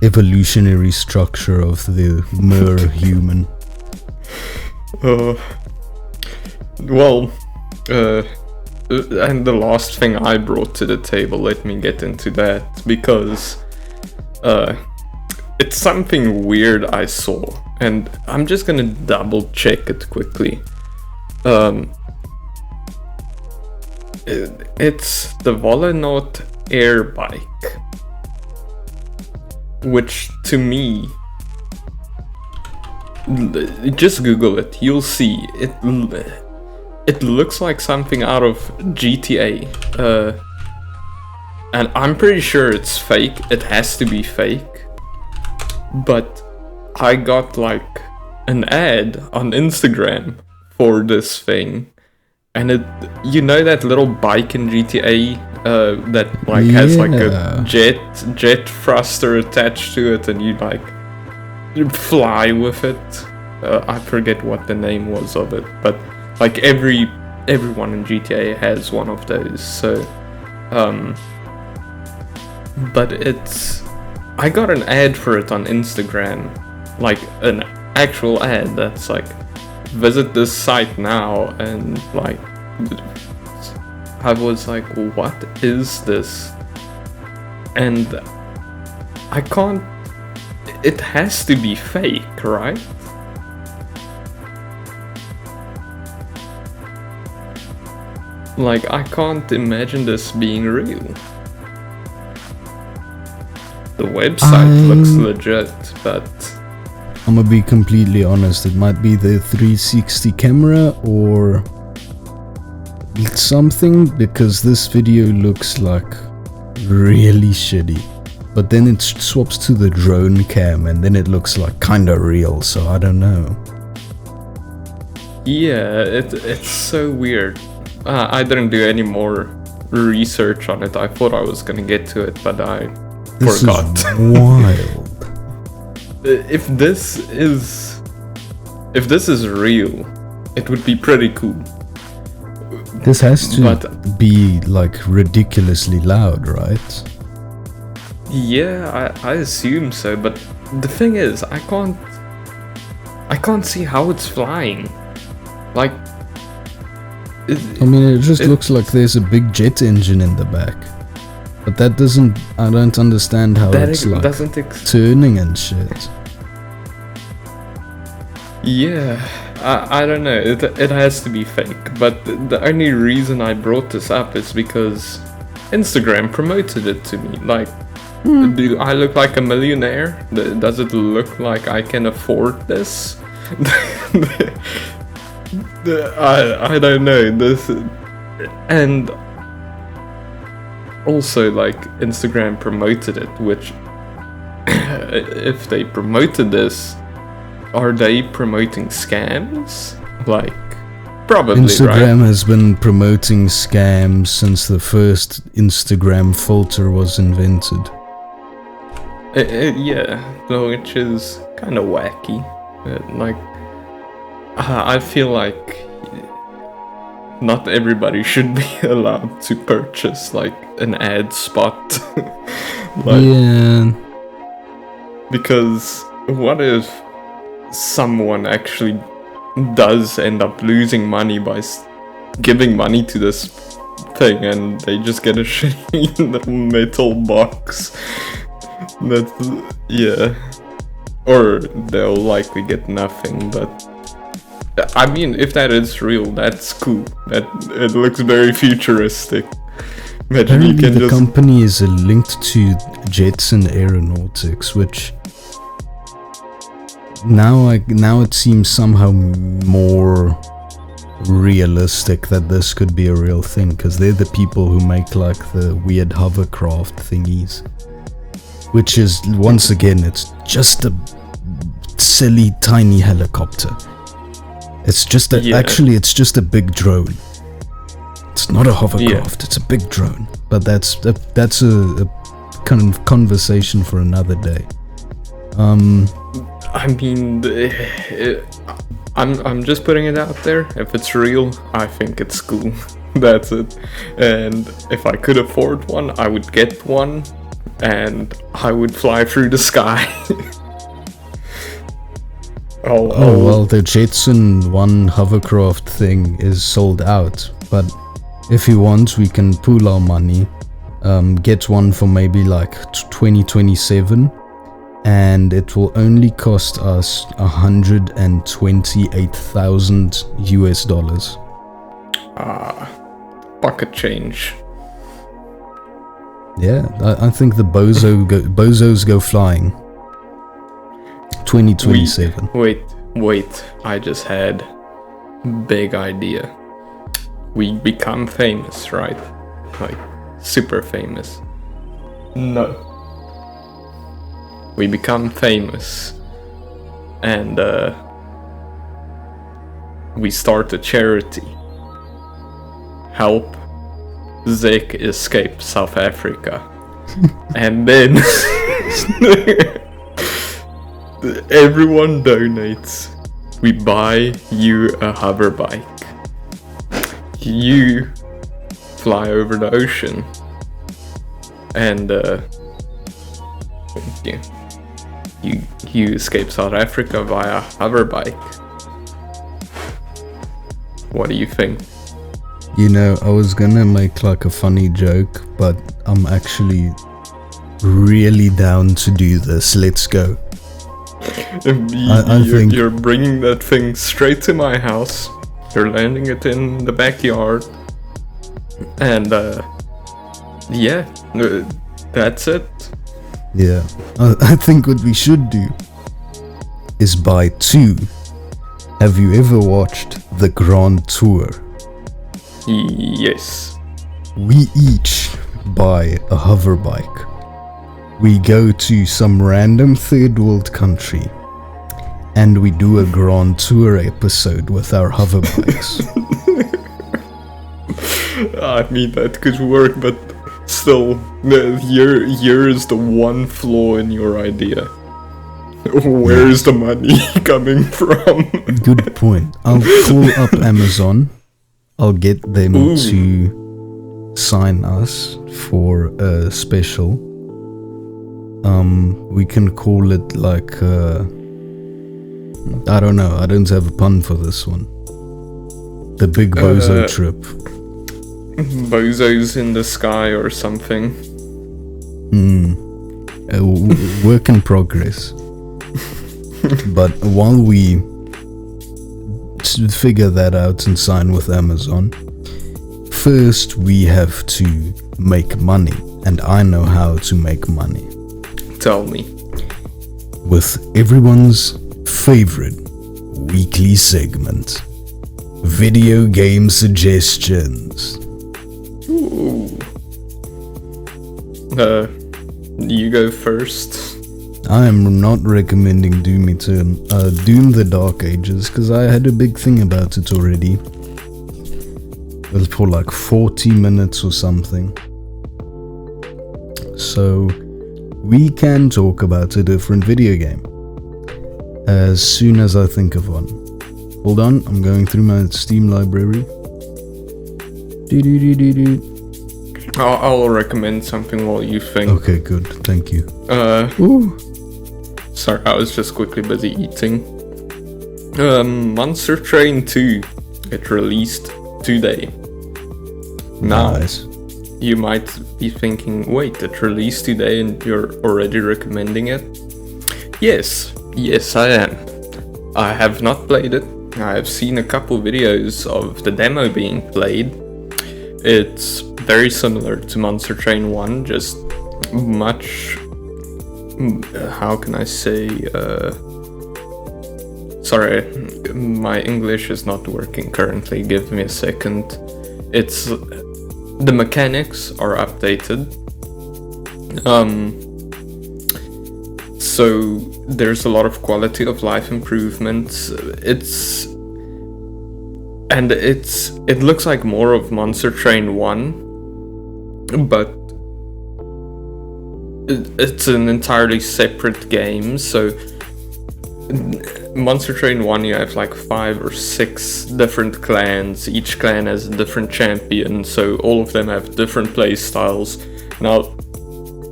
evolutionary structure of the mer-human. And the last thing I brought to the table, let me get into that, because it's something weird I saw, and I'm just gonna double check it quickly. It's the Volonaut Airbike, which to me, just Google it, you'll see it looks like something out of GTA, and I'm pretty sure it's fake. It has to be fake, but I got like an ad on Instagram for this thing, and that little bike in GTA that like has like a jet thruster attached to it, and you fly with it. I forget what the name was of it, but like everyone in GTA has one of those. So, but I got an ad for it on Instagram, like an actual ad that's like, visit this site now, and like, I was like, what is this? And I can't. It has to be fake, right? Like, I can't imagine this being real. The website looks legit, but I'm gonna be completely honest, it might be the 360 camera or something, because this video looks like really shitty. But then it swaps to the drone cam and then it looks like kinda real, so I don't know. Yeah, it's so weird. I didn't do any more research on it. I thought I was gonna get to it, but I forgot. This is wild. If this is real, it would be pretty cool. This has to be like ridiculously loud, right? Yeah, I assume so, but the thing is, I can't see how it's flying. Like, I mean, it just looks like there's a big jet engine in the back. But that doesn't, I don't understand how it's like turning and shit. Yeah, I don't know, it has to be fake, but the only reason I brought this up is because Instagram promoted it to me. Like, do I look like a millionaire? Does it look like I can afford this? I don't know, this, and also like Instagram promoted it, which if they promoted this, are they promoting scams? Like, probably, Instagram right? has been promoting scams since the first Instagram filter was invented. Yeah, which is kind of wacky. Like, I feel like not everybody should be allowed to purchase like an ad spot. Like, yeah. Because what if someone actually does end up losing money by giving money to this thing, and they just get a shitty little metal box? That's, yeah. Or they'll likely get nothing, but I mean, if that is real, that's cool. That it looks very futuristic. Imagine Apparently you can the company is linked to Jetson Aeronautics, which now it seems somehow more realistic that this could be a real thing, because they're the people who make like the weird hovercraft thingies, which is, once again, it's just a silly tiny helicopter. It's just actually it's just a big drone. It's not a hovercraft, it's a big drone. But that's a kind of conversation for another day. I mean, I'm just putting it out there. If it's real, I think it's cool. That's it. And if I could afford one, I would get one, and I would fly through the sky. Well, the Jetson 1 hovercraft thing is sold out, but if you want, we can pool our money, get one for maybe like 2027, and it will only cost us $128,000 US. Pocket change. Yeah, I think the bozos go flying. 2027. Wait, I just had big idea. We become famous, right? Like, super famous. No. We become famous, and we start a charity. Help Zek escape South Africa. And then everyone donates. We buy you a hover bike. You fly over the ocean. And you escape South Africa via hover bike. What do you think? You know, I was gonna make like a funny joke, but I'm actually really down to do this. Let's go. I think you're bringing that thing straight to my house. You're landing it in the backyard. And that's it. Yeah, I think what we should do is buy 2. Have you ever watched the Grand Tour? Yes. We each buy a hover bike. We go to some random third world country and we do a Grand Tour episode with our hover bikes. I mean, that could work, but still, here is the one flaw in your idea. Where is the money coming from? Good point. I'll call up Amazon. I'll get them to sign us for a special. We can call it like I don't know. I don't have a pun for this one. The big Bozo trip. Bozos in the sky or something. Work in progress. But while we figure that out and sign with Amazon, first we have to make money, and I know how to make money. Tell me. With everyone's favorite weekly segment, video game suggestions. Ooh. You go first. I am not recommending Doom Eternal, Doom the Dark Ages, because I had a big thing about it already. It was for like 40 minutes or something. So we can talk about a different video game as soon as I think of one. Hold on, I'm going through my Steam library. I'll recommend something while you think. Okay, good, thank you. Sorry, I was just quickly busy eating. Monster Train 2. It released today. Now, Nice. you might be thinking, wait, it released today and you're already recommending it? Yes, I am. I have not played it. I have seen a couple videos of the demo being played. It's very similar to Monster Train 1, just much... how can I say... sorry, my English is not working currently, give me a second. It's... the mechanics are updated. So there's a lot of quality of life improvements. It looks like more of Monster Train 1, but it's an entirely separate game. So Monster Train 1, you have like 5 or 6 different clans. Each clan has a different champion, so all of them have different play styles. Now,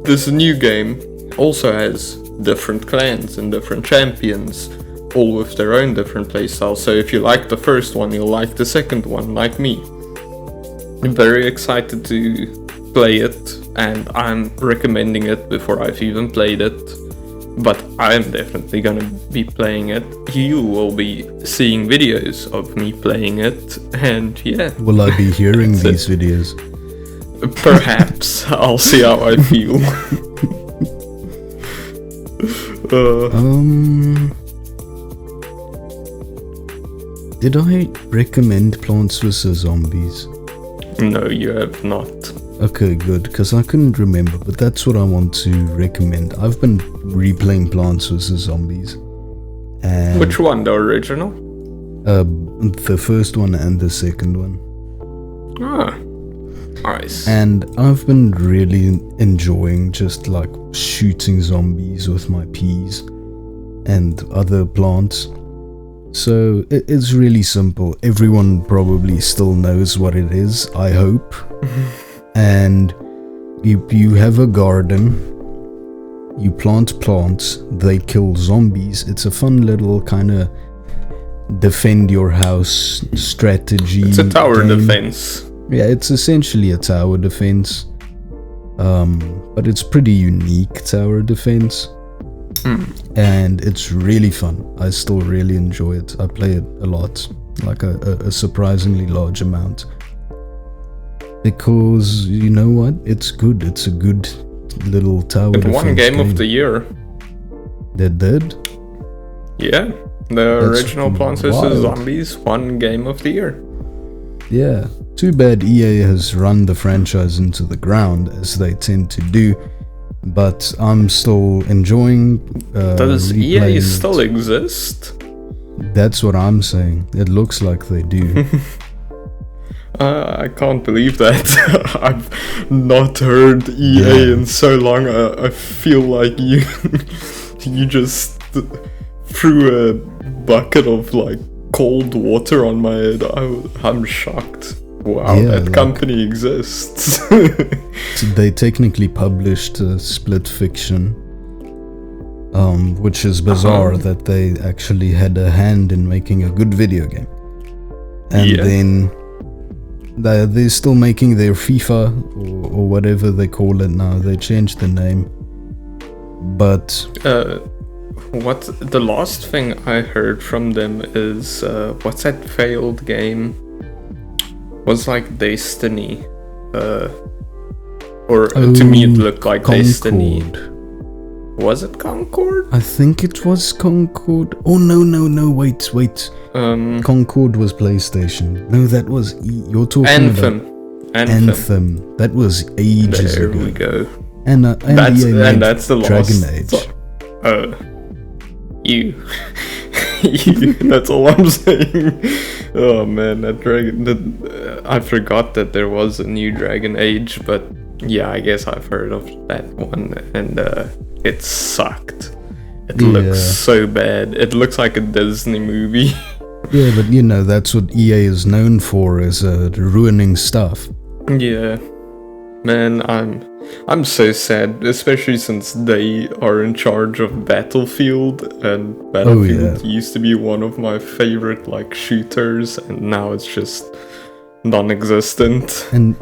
this new game also has different clans and different champions, all with their own different playstyles. So if you like the first one, you'll like the second one, like me. I'm very excited to play it, and I'm recommending it before I've even played it. But I'm definitely gonna be playing it. You will be seeing videos of me playing it, and yeah. Will I be hearing these videos? Perhaps. I'll see how I feel. Did I recommend Plants vs. Zombies? No, you have not. Okay, good, because I couldn't remember, but that's what I want to recommend. I've been replaying Plants vs. Zombies. And Which one, the original? The first one and the second one. Ah, nice. And I've been really enjoying just like shooting zombies with my peas and other plants. So it's really simple. Everyone probably still knows what it is, I hope. And you have a garden, you plant plants, they kill zombies. It's a fun little kind of defend your house strategy. It's a tower game. defense. Yeah, it's essentially a tower defense. But it's pretty unique tower defense. And it's really fun. I still really enjoy it. I play it a lot, like a surprisingly large amount. Because, you know what? It's good. It's a good little tower defense It won Game of the Year. They did? Yeah. The original Plants vs. wild. Zombies won Game of the Year. Yeah. Too bad EA has run the franchise into the ground, as they tend to do. But I'm still enjoying Does EA replaying still it. exist? That's what I'm saying. It looks like they do. I can't believe that. I've not heard EA in so long. I feel like you you just threw a bucket of like cold water on my head. I'm shocked. Wow, Yeah, that like- company exists. They technically published Split Fiction, which is bizarre that they actually had a hand in making a good video game. And Yeah. then they're still making their FIFA or whatever they call it now. They changed the name. But What the last thing I heard from them is what's that failed game? Was like Destiny, or to me it looked like Destiny. Concord. Was it Concord? I think it was Concord. Oh no, wait. Concord was PlayStation. No, that was you're talking Anthem. about Anthem. That was ages There ago. we go. And That's EA made that's the Dragon last. Age. You. That's all I'm saying. Oh man, that I forgot that there was a new Dragon Age, but yeah, I guess I've heard of that one, and it sucked. It looks so bad. It looks like a Disney movie. Yeah, but you know that's what EA is known for, is ruining stuff. Yeah, man, I'm so sad, especially since they are in charge of Battlefield, and Battlefield used to be one of my favorite like shooters, and now it's just non-existent. And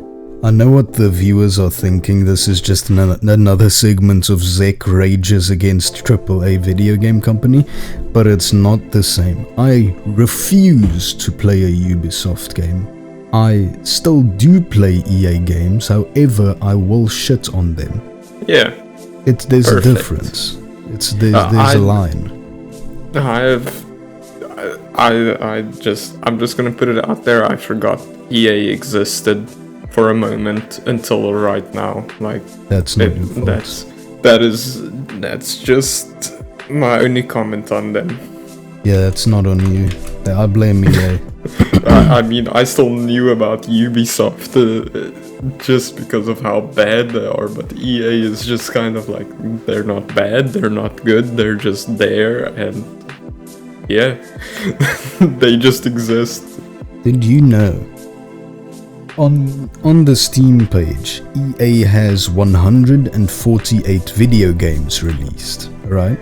I know what the viewers are thinking. This is just another segment of Zek rages against AAA video game company, but it's not the same. I refuse to play a Ubisoft game. I still do play EA games, however, I will shit on them. Yeah, There's a Perfect. difference. There's a line. I'm just gonna put it out there. I forgot EA existed for a moment until right now. Like That's not your fault. that's just my only comment on them. Yeah, that's not on you. I blame EA. I mean, I still knew about Ubisoft just because of how bad they are, but EA is just kind of like, they're not bad, they're not good, they're just there, and yeah, they just exist. Did you know? On the Steam page, EA has 148 video games released, right?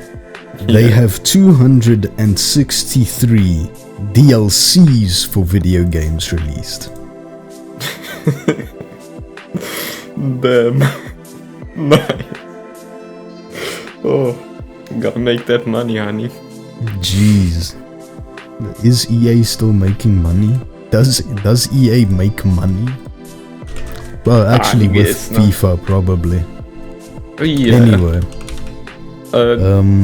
They have 263 DLCs for video games released. Damn. Nice. Oh, gotta make that money, honey. Jeez. Is EA still making money? Does EA make money? Well, actually with guess not. FIFA probably. Yeah. Anyway.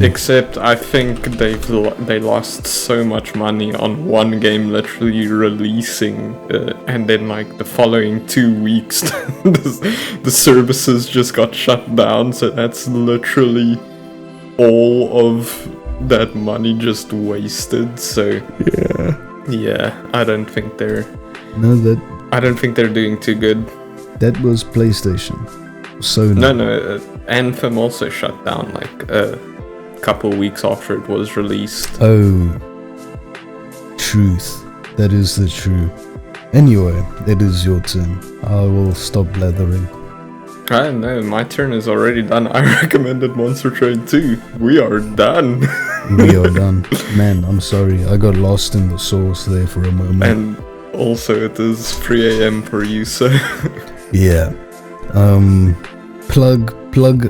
Except I think they lost so much money on one game literally releasing, and then like the following 2 weeks, the services just got shut down. So that's literally all of that money just wasted. So yeah, Yeah, I don't think they're No, doing too good. that was PlayStation. Sony. No, Anthem also shut down like a couple weeks after it was released. Oh, truth. That is the truth. Anyway, it is your turn. I will stop blathering. I don't know, my turn is already done. I recommended Monster Train 2. We are done. We are done. Man, I'm sorry. I got lost in the sauce there for a moment. And also it is 3 a.m. for you, so... Yeah. Plug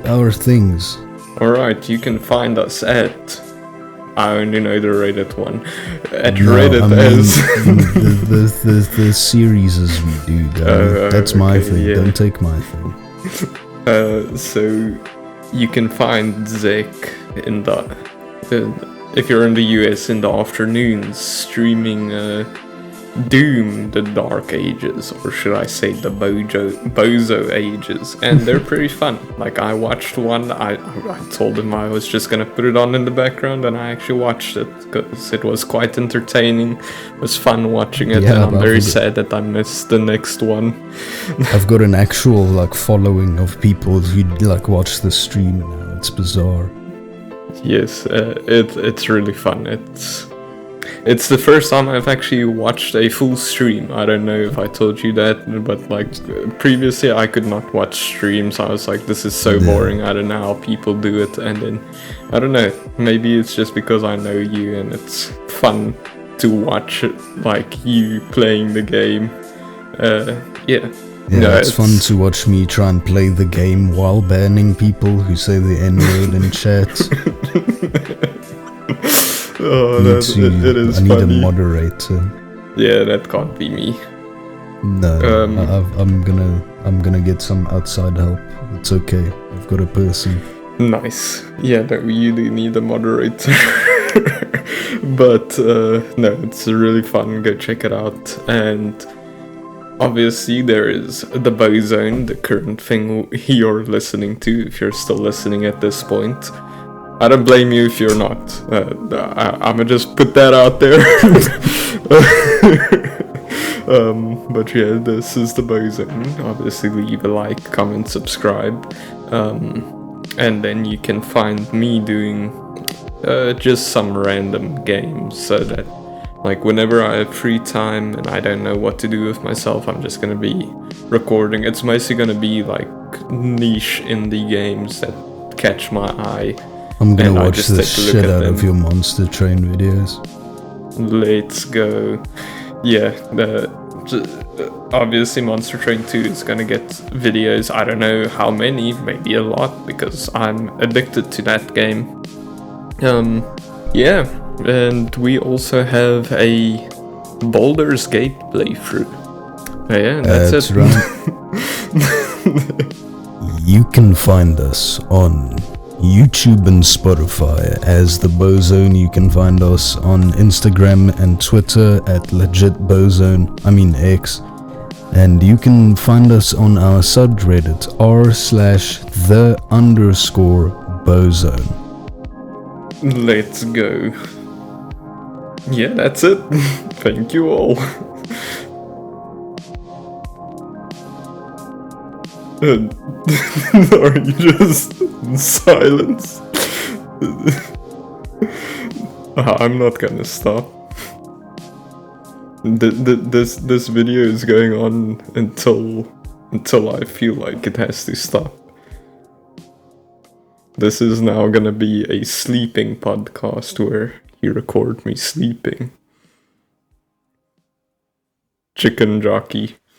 our things. Alright, you can find us at... I only know the Reddit one. At No, Reddit I mean, as... the series as we do. That's my okay, thing. yeah. Don't take my thing. So you can find Zek in the if you're in the US in the afternoons streaming Doom, the Dark Ages, or should I say the Bozo Ages, and they're pretty fun. Like, I watched one, I told him I was just gonna put it on in the background, and I actually watched it, because it was quite entertaining. It was fun watching it, Yeah, and I'm but very sad that I missed the next one. I've got an actual like following of people who like watch the stream now. It's bizarre. Yes, it's really fun. It's the first time I've actually watched a full stream. I don't know if I told you that, but like previously I could not watch streams. I was like, this is so boring. I don't know how people do it. And then, I don't know, maybe it's just because I know you and it's fun to watch like you playing the game. Yeah. Yeah, No, it's fun to watch me try and play the game while banning people who say the N-word in chat. Oh, it is I need funny. a moderator. Yeah, that can't be me. No, I'm gonna get some outside help. It's okay. I've got a person. Nice. Yeah, no, you do need a moderator. But no, it's really fun. Go check it out. And obviously there is the Bozone, the current thing you're listening to, if you're still listening at this point. I don't blame you if you're not. I'ma just put that out there. But yeah, this is the Bozone. Obviously leave a like, comment, subscribe. And then you can find me doing just some random games, so that like whenever I have free time and I don't know what to do with myself, I'm just gonna be recording. It's mostly gonna be like niche indie games that catch my eye. I'm gonna And I watch just the take a look shit at out them. of your Monster Train videos. Let's go. Yeah, obviously Monster Train 2 is gonna get videos. I don't know how many, maybe a lot, because I'm addicted to that game. Yeah, and we also have a Baldur's Gate playthrough. Yeah, that's it. Right. You can find us on YouTube and Spotify as the Bozone. You can find us on Instagram and Twitter at X. And you can find us on our subreddit r/the_Bozone. Let's go. Yeah, that's it. Thank you all. Are you just in silence? I'm not gonna stop. This video is going on until I feel like it has to stop. This is now gonna be a sleeping podcast where you record me sleeping. Chicken jockey.